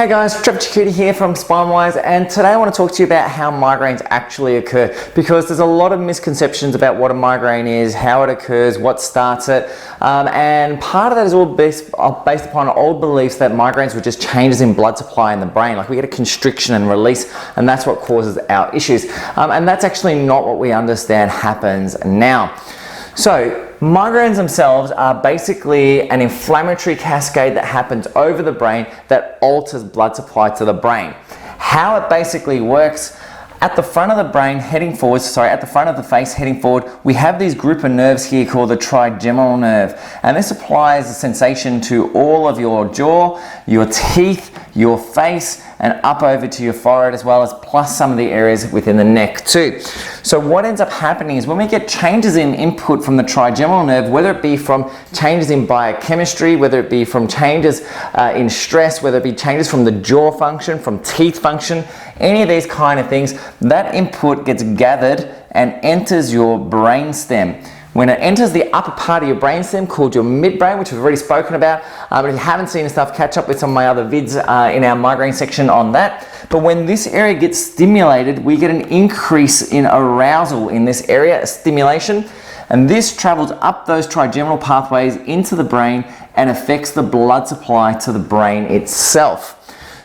Hey guys, Trevor Chikuti here from SpineWise, and today I want to talk to you about how migraines actually occur, because there's a lot of misconceptions about what a migraine is, how it occurs, what starts it, and part of that is all based upon old beliefs that migraines were just changes in blood supply in the brain, like we get a constriction and release, and that's what causes our issues, and that's actually not what we understand happens now. So, migraines themselves are basically an inflammatory cascade that happens over the brain that alters blood supply to the brain. How it basically works, at the front of the brain heading forward, at the front of the face heading forward, we have these group of nerves here called the trigeminal nerve, and this applies a sensation to all of your jaw, your teeth, your face, and up over to your forehead, as well as plus some of the areas within the neck too. So what ends up happening is when we get changes in input from the trigeminal nerve, whether it be from changes in biochemistry, whether it be from changes in stress, whether it be changes from the jaw function, from teeth function, any of these kind of things, that input gets gathered and enters your brain stem. When it enters the upper part of your brainstem called your midbrain, which we've already spoken about, but if you haven't seen the stuff, catch up with some of my other vids in our migraine section on that. But when this area gets stimulated, we get an increase in arousal in this area, a stimulation, and this travels up those trigeminal pathways into the brain and affects the blood supply to the brain itself.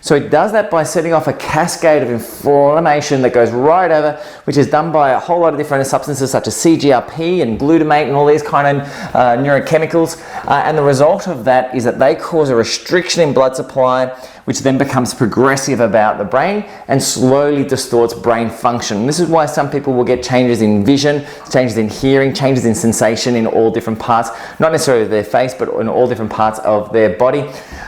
So it does that by setting off a cascade of inflammation that goes right over, which is done by a whole lot of different substances such as CGRP and glutamate and all these kind of neurochemicals. And the result of that is that they cause a restriction in blood supply, which then becomes progressive about the brain and slowly distorts brain function. And this is why some people will get changes in vision, changes in hearing, changes in sensation in all different parts, not necessarily their face, but in all different parts of their body.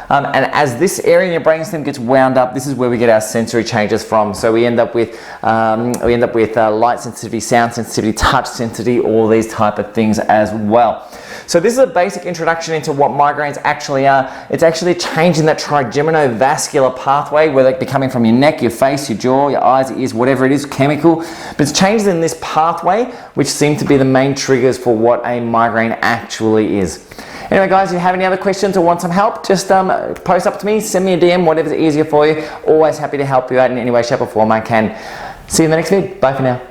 And as this area in your brainstem gets wound up, this is where we get our sensory changes from. So we end up with light sensitivity, sound sensitivity, touch sensitivity, all these type of things as well. So this is a basic introduction into what migraines actually are. It's actually changing that trigeminal-vascular pathway, whether it be coming from your neck, your face, your jaw, your eyes, your ears, whatever it is, chemical. But it's changes in this pathway which seem to be the main triggers for what a migraine actually is. Anyway guys, if you have any other questions or want some help, just post up to me, send me a DM, whatever's easier for you. Always happy to help you out in any way, shape or form I can. See you in the next vid. Bye for now.